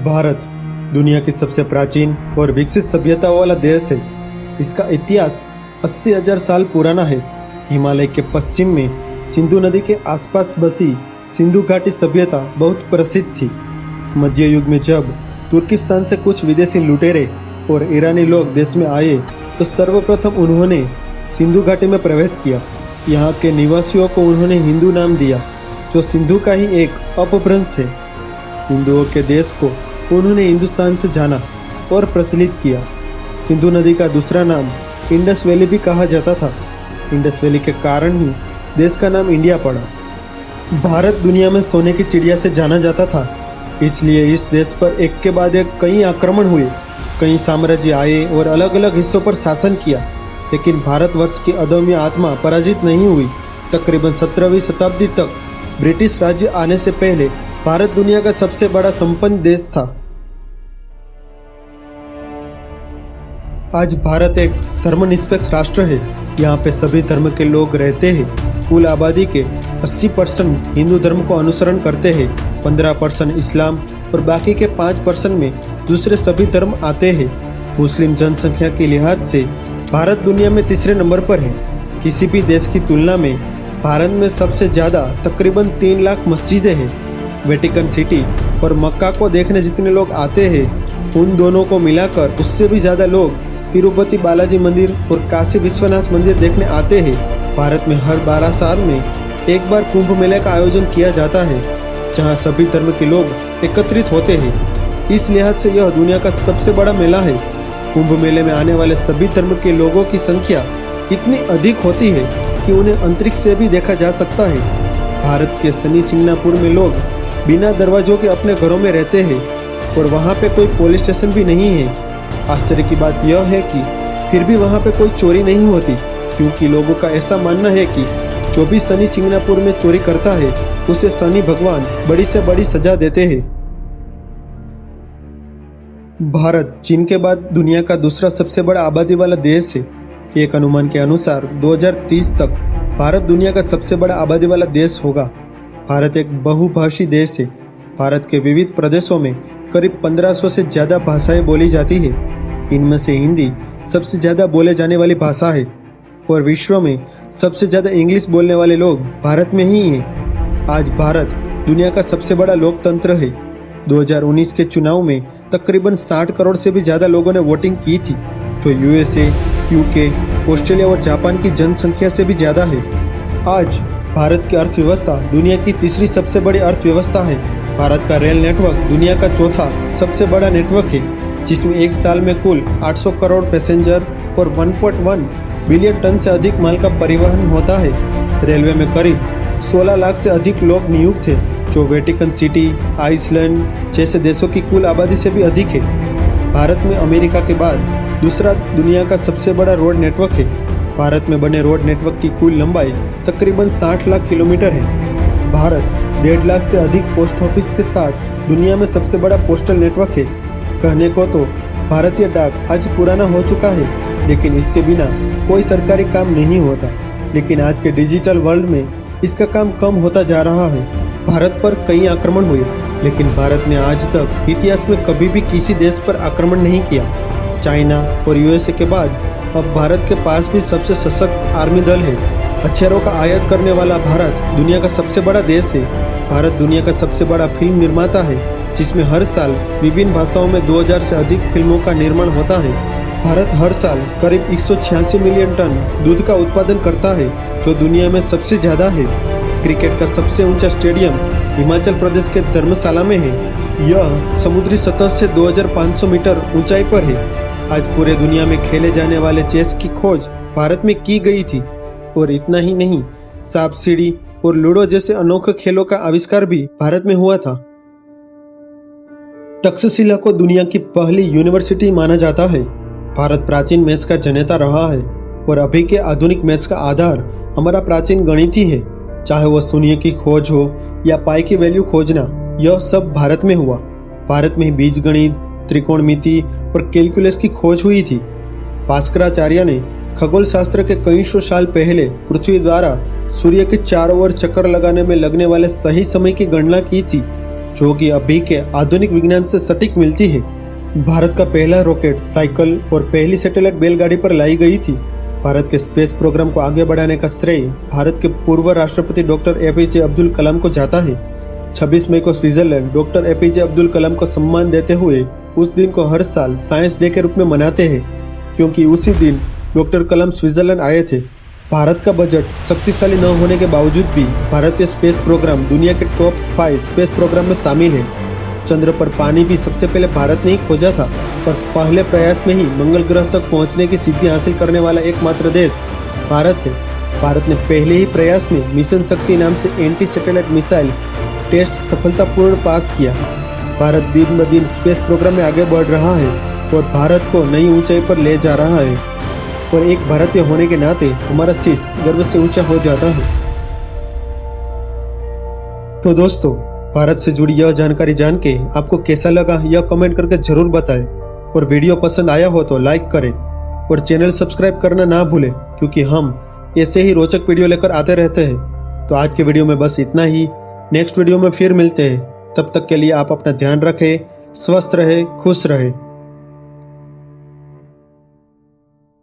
भारत दुनिया की सबसे प्राचीन और विकसित सभ्यता वाला देश है। इसका इतिहास 80,000 साल पुराना है। हिमालय के पश्चिम में सिंधु नदी के आसपास बसी सिंधु घाटी सभ्यता बहुत प्रसिद्ध थी। मध्य युग में जब तुर्किस्तान से कुछ विदेशी लुटेरे और ईरानी लोग देश में आए तो सर्वप्रथम उन्होंने सिंधु घाटी में प्रवेश किया। यहाँ के निवासियों को उन्होंने हिंदू नाम दिया, जो सिंधु का ही एक अपभ्रंश है। हिंदुओं के देश को उन्होंने हिंदुस्तान से जाना और प्रचलित किया। सिंधु नदी का दूसरा नाम इंडस वैली भी कहा जाता था। इंडस वैली के कारण ही देश का नाम इंडिया पड़ा। भारत दुनिया में सोने की चिड़िया से जाना जाता था, इसलिए इस देश पर एक के बाद एक कई आक्रमण हुए। कई साम्राज्य आए और अलग अलग हिस्सों पर शासन किया, लेकिन भारतवर्ष की अदम्य आत्मा पराजित नहीं हुई। तकरीबन 17वीं शताब्दी तक ब्रिटिश राज्य आने से पहले भारत दुनिया का सबसे बड़ा संपन्न देश था। आज भारत एक धर्मनिरपेक्ष राष्ट्र है। यहाँ पे सभी धर्म के लोग रहते हैं। कुल आबादी के 80% हिंदू धर्म को अनुसरण करते हैं, 15% इस्लाम और बाकी के 5% में दूसरे सभी धर्म आते हैं। मुस्लिम जनसंख्या के लिहाज से भारत दुनिया में तीसरे नंबर पर है। किसी भी देश की तुलना में भारत में सबसे ज़्यादा तकरीबन 3 लाख मस्जिदें हैं। वेटिकन सिटी और मक्का को देखने जितने लोग आते हैं, उन दोनों को मिलाकर उससे भी ज़्यादा लोग तिरुपति बालाजी मंदिर और काशी विश्वनाथ मंदिर देखने आते हैं। भारत में हर 12 साल में एक बार कुंभ मेले का आयोजन किया जाता है, जहां सभी धर्म के लोग एकत्रित होते हैं। इस लिहाज से यह दुनिया का सबसे बड़ा मेला है। कुंभ मेले में आने वाले सभी धर्म के लोगों की संख्या इतनी अधिक होती है कि उन्हें अंतरिक्ष से भी देखा जा सकता है। भारत के शनि सिंगनापुर में लोग बिना दरवाजों के अपने घरों में रहते हैं और वहाँ पे कोई पुलिस स्टेशन भी नहीं है। आश्चर्य की बात यह है कि फिर भी वहाँ पे कोई चोरी नहीं होती, क्योंकि लोगों का ऐसा मानना है कि जो भी शनि सिंगनापुर में चोरी करता है उसे शनि भगवान बड़ी से बड़ी सजा देते हैं। भारत चीन के बाद दुनिया का दूसरा सबसे बड़ा आबादी वाला देश है। एक अनुमान के अनुसार 2030 तक भारत दुनिया का सबसे बड़ा आबादी वाला देश होगा। भारत एक बहुभाषी देश है। भारत के विविध प्रदेशों में करीब 1500 से ज़्यादा भाषाएं बोली जाती है। इनमें से हिंदी सबसे ज़्यादा बोले जाने वाली भाषा है और विश्व में सबसे ज़्यादा इंग्लिश बोलने वाले लोग भारत में ही हैं। आज भारत दुनिया का सबसे बड़ा लोकतंत्र है। 2019 के चुनाव में तकरीबन 60 करोड़ से भी ज़्यादा लोगों ने वोटिंग की थी, जो यूएसए, यूके, ऑस्ट्रेलिया और जापान की जनसंख्या से भी ज़्यादा है। आज भारत की अर्थव्यवस्था दुनिया की तीसरी सबसे बड़ी अर्थव्यवस्था है। भारत का रेल नेटवर्क दुनिया का चौथा सबसे बड़ा नेटवर्क है, जिसमें एक साल में कुल 800 करोड़ पैसेंजर और 1.1 बिलियन टन से अधिक माल का परिवहन होता है। रेलवे में करीब 16 लाख से अधिक लोग नियुक्त हैं, जो वेटिकन सिटी, आइसलैंड जैसे देशों की कुल आबादी से भी अधिक है। भारत में अमेरिका के बाद दूसरा दुनिया का सबसे बड़ा रोड नेटवर्क है। भारत में बने रोड नेटवर्क की कुल लंबाई तकरीबन 60 लाख किलोमीटर है। भारत 1.5 लाख से अधिक पोस्ट ऑफिस के साथ दुनिया में सबसे बड़ा पोस्टल नेटवर्क है। कहने को तो भारतीय डाक आज पुराना हो चुका है, लेकिन इसके बिना कोई सरकारी काम नहीं होता। लेकिन आज के डिजिटल वर्ल्ड में इसका काम कम होता जा रहा है। भारत पर कई आक्रमण हुए, लेकिन भारत ने आज तक इतिहास में कभी भी किसी देश पर आक्रमण नहीं किया। चाइना और यूएसए के बाद अब भारत के पास भी सबसे सशक्त आर्मी दल है। हथियारों का आयात करने वाला भारत दुनिया का सबसे बड़ा देश है। भारत दुनिया का सबसे बड़ा फिल्म निर्माता है, जिसमें हर साल विभिन्न भाषाओं में 2000 से अधिक फिल्मों का निर्माण होता है। भारत हर साल करीब 186 मिलियन टन दूध का उत्पादन करता है, जो दुनिया में सबसे ज़्यादा है। क्रिकेट का सबसे ऊंचा स्टेडियम हिमाचल प्रदेश के धर्मशाला में है। यह समुद्री सतह से 2500 मीटर ऊंचाई पर है। आज पूरे दुनिया में खेले जाने वाले चेस की खोज भारत में की गई थी। और इतना ही नहीं, सांप सीढ़ी और लूडो जैसे अनोखे खेलों का आविष्कार भी भारत में हुआ था। तक्षशिला को दुनिया की पहली यूनिवर्सिटी माना जाता है। भारत प्राचीन मैथ्स का जनता रहा है और अभी के आधुनिक मैथ्स का आधार हमारा प्राचीन गणित ही है। चाहे वो शून्य की खोज हो या पाई की वैल्यू खोजना, यह सब भारत में हुआ। भारत में बीज गणित, त्रिकोणमिति और कैलकुलस की खोज हुई थी। भास्कराचार्य ने खगोल शास्त्र के कई सौ साल पहले पृथ्वी द्वारा सूर्य के चारों ओर चक्कर लगाने में लगने वाले सही समय की गणना की थी, जो कि अभी के आधुनिक विज्ञान से सटीक मिलती है। भारत का पहला रॉकेट, साइकिल और पहली सैटेलाइट बैलगाड़ी पर लाई गई थी। भारत के स्पेस प्रोग्राम को आगे बढ़ाने का श्रेय भारत के पूर्व राष्ट्रपति डॉक्टर एपीजे अब्दुल कलाम को जाता है। 26 मई को Switzerland doctor APJ Abdul Kalam को सम्मान देते हुए उस दिन को हर साल साइंस डे के रूप में मनाते हैं, क्योंकि उसी दिन डॉक्टर कलाम स्विट्जरलैंड आए थे। भारत का बजट शक्तिशाली न होने के बावजूद भी भारतीय स्पेस प्रोग्राम दुनिया के टॉप 5 स्पेस प्रोग्राम में शामिल है। चंद्र पर पानी भी सबसे पहले भारत ने ही खोजा था, पर पहले प्रयास में ही मंगल ग्रह तक पहुंचने की सिद्धि हासिल करने वाला एकमात्र देश भारत है। भारत ने पहले ही प्रयास में मिशन शक्ति नाम से एंटी सैटेलाइट मिसाइल टेस्ट सफलतापूर्ण पास किया। भारत दिन ब दिन स्पेस प्रोग्राम में आगे बढ़ रहा है और भारत को नई ऊंचाई पर ले जा रहा है, और एक भारतीय होने के नाते हमारा शीश गर्व से ऊंचा हो जाता है। तो दोस्तों, भारत से जुड़ी यह जानकारी जान के आपको कैसा लगा यह कमेंट करके जरूर बताएं, और वीडियो पसंद आया हो तो लाइक करें और चैनल सब्सक्राइब करना ना भूलें, क्योंकि हम ऐसे ही रोचक वीडियो लेकर आते रहते हैं। तो आज के वीडियो में बस इतना ही। नेक्स्ट वीडियो में फिर मिलते हैं। तब तक के लिए आप अपना ध्यान रखें, स्वस्थ रहे, खुश रहे।